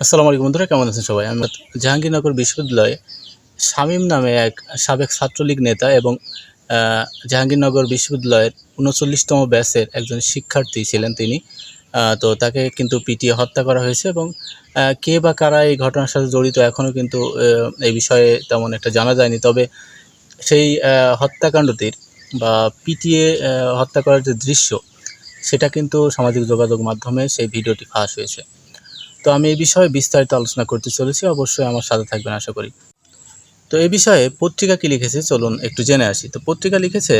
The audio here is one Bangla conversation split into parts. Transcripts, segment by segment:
আসসালামু আলাইকুম বন্ধুরা, কেমন আছেন সবাই? আমি জাহাঙ্গীরনগর বিশ্ববিদ্যালয়ে শামীম নামে এক সাবেক ছাত্রলীগ নেতা এবং জাহাঙ্গীরনগর বিশ্ববিদ্যালয়ের ৩৯তম ব্যাচের একজন শিক্ষার্থী ছিলেন তিনি। তো তাকে কিন্তু পিটিয়ে হত্যা করা হয়েছে এবং কে বা কারা এই ঘটনার সাথে জড়িত এখনও কিন্তু এই বিষয়ে তেমন একটা জানা যায়নি। তবে সেই হত্যাকাণ্ডটির বা পিটিয়ে হত্যা করার যে দৃশ্য, সেটা কিন্তু সামাজিক যোগাযোগ মাধ্যমে সেই ভিডিওটি ফাঁস হয়েছে। তো আমি এই বিষয়ে বিস্তারিত আলোচনা করতে চলেছি, অবশ্যই আমার সাথে থাকবেন আশা করি। তো এই বিষয়ে পত্রিকা কি লিখেছে চলুন একটু জেনে আসি। তো পত্রিকা লিখেছে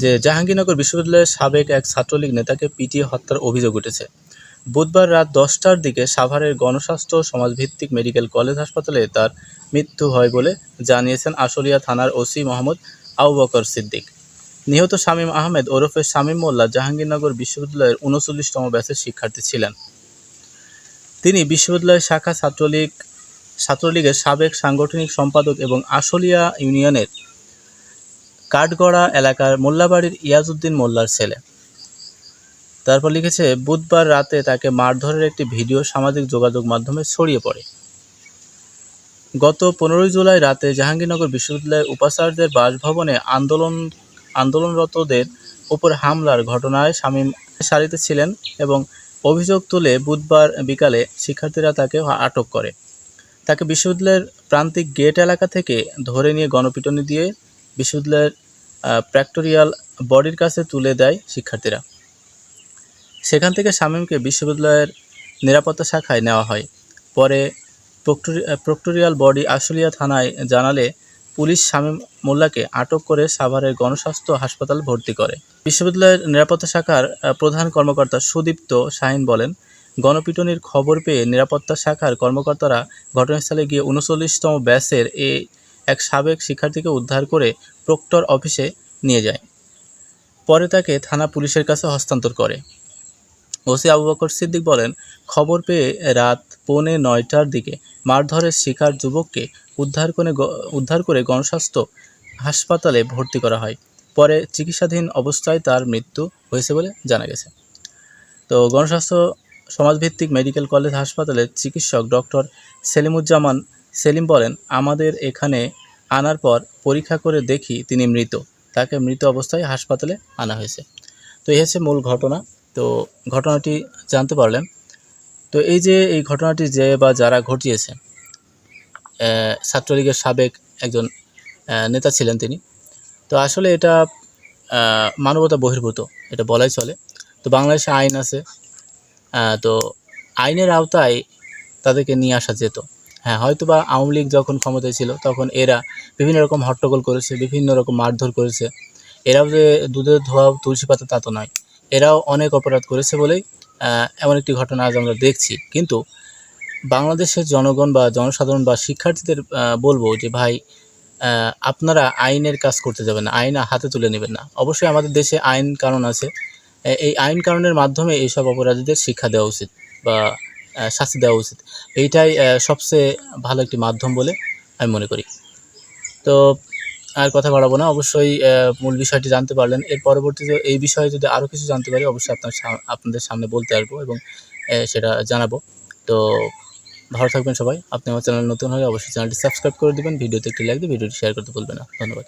যে জাহাঙ্গীরনগর বিশ্ববিদ্যালয়ের সাবেক এক ছাত্রলীগ নেতাকে পিটিয়ে হত্যার অভিযোগ উঠেছে। বুধবার রাত 10টার দিকে সাভারের গণস্বাস্থ্য সমাজভিত্তিক মেডিকেল কলেজ হাসপাতালে তার মৃত্যু হয় বলে জানিয়েছেন আশুলিয়া থানার ওসি মোহাম্মদ আবু বকর সিদ্দিক। নিহত শামীম আহমেদ ওরফে শামীম মোল্লা জাহাঙ্গীরনগর বিশ্ববিদ্যালয়ের 39তম ব্যাচের শিক্ষার্থী ছিলেন। তিনি বিশ্ববিদ্যালয় শাখা ছাত্রলীগের সাবেক সাংগঠনিক সম্পাদক এবং আশুলিয়া ইউনিয়নের কাঠগড়া এলাকার মোল্লাবাড়ির ইয়াজউদ্দিন মোল্লার ছেলে। তারপর লিখেছে, বুধবার রাতে তাকে মারধরের একটি ভিডিও সামাজিক যোগাযোগ মাধ্যমে ছড়িয়ে পড়ে। গত 15 জুলাই রাতে জাহাঙ্গীরনগর বিশ্ববিদ্যালয়ের উপাচার্যের বাসভবনে আন্দোলনরতদের উপর হামলার ঘটনায় শামীম সারিতে ছিলেন এবং অভিযোগ তুলে বুধবার বিকালে শিক্ষার্থীরা তাকে আটক করে। তাকে বিশ্ববিদ্যালয়ের প্রান্তিক গেট এলাকা থেকে ধরে নিয়ে গণপিটুনি দিয়ে বিশ্ববিদ্যালয়ের প্র্যাক্টোরিয়াল বডির কাছে তুলে দেয় শিক্ষার্থীরা। সেখান থেকে শামীমকে বিশ্ববিদ্যালয়ের নিরাপত্তা শাখায় নেওয়া হয়। পরে প্রক্টোরিয়াল বডি আশুলিয়া থানায় জানালে পুলিশ শামীম মোল্লাকে আটক করে সাভারের গণস্বাস্থ্য হাসপাতালে ভর্তি করে। বিশ্ববিদ্যালয়ের নিরাপত্তা শাখার প্রধান কর্মকর্তা সুদীপ্ত শাহিন বলেন, গণপিটুনির খবর পেয়ে নিরাপত্তা শাখার কর্মকর্তারা ঘটনাস্থলে গিয়ে 39তম ব্যাচের এক সাবেক শিক্ষার্থীকে উদ্ধার করে প্রক্টর অফিসে নিয়ে যায়। পরে তাকে থানা পুলিশের কাছে হস্তান্তর করে। ওসি আবু বকর সিদ্দিক বলেন, খবর পেয়ে রাত 8:45টার দিকে মারধরের শিকার যুবককে উদ্ধার করে গণস্বাস্থ্য হাসপাতালে ভর্তি করা হয়। পরে চিকিৎসাধীন অবস্থায় তার মৃত্যু হয়েছে বলে জানা গেছে। তো গণস্বাস্থ্য সমাজভিত্তিক মেডিকেল কলেজ হাসপাতালের চিকিৎসক ডক্টর সেলিমুজ্জামান সেলিম বলেন, আমাদের এখানে আনার পর পরীক্ষা করে দেখি তিনি মৃত। তাকে মৃত অবস্থায় হাসপাতালে আনা হয়েছে। তো এই হচ্ছে মূল ঘটনা। তো ঘটনাটি জানতে পারলেন। তো এই যে এই ঘটনাটি যে বা যারা ঘটিয়েছে, ছাত্রলীগের সাবেক একজন নেতা ছিলেন তিনি। তো আসলে এটা মানবতা বহির্ভূত, এটা বলাই চলে। তো বাংলাদেশে আইন আছে, তো আইনের আওতায় তাদেরকে নিয়ে আসা যেত। হ্যাঁ, হয়তো বা আওয়ামী লীগ যখন ক্ষমতায় ছিল তখন এরা বিভিন্ন রকম হট্টগোল করেছে, বিভিন্ন রকম মারধর করেছে। এরাও যে দুধের ধোয়া তুলসী পাতা তা তো নয়, এরাও অনেক অপরাধ করেছে বলেই এমন একটি ঘটনা আজ আমরা দেখছি। কিন্তু বাংলাদেশের জনগণ বা জনসাধারণ বা শিক্ষার্থীদের বলবো যে ভাই, আপনারা আইনের কাজ করতে যাবেন না, আইন হাতে তুলে নেবেন না। অবশ্যই আমাদের দেশে আইন কানুন আছে, এই আইন কানুনের মাধ্যমে এইসব অপরাধীদের শিক্ষা দেওয়া উচিত বা শাস্তি দেওয়া উচিত। এইটাই সবচেয়ে ভালো একটি মাধ্যম বলে আমি মনে করি। তো আর কথা বাড়াবো না, অবশ্যই মূল বিষয়টি জানতে পারলেন। এর পরবর্তীতে এই বিষয়ে যদি আরও কিছু জানতে পারি অবশ্যই আপনাদের সামনে বলতে আসবো এবং সেটা জানাবো। তো ভালো থাকবেন সবাই। আপনি আমার চ্যানেল নতুন হলে অবশ্যই চ্যানেলটি সাবস্ক্রাইব করে দেবেন, ভিডিওতে একটি লাইক দিয়ে ভিডিওটি শেয়ার করতে ভুলবেন না। ধন্যবাদ।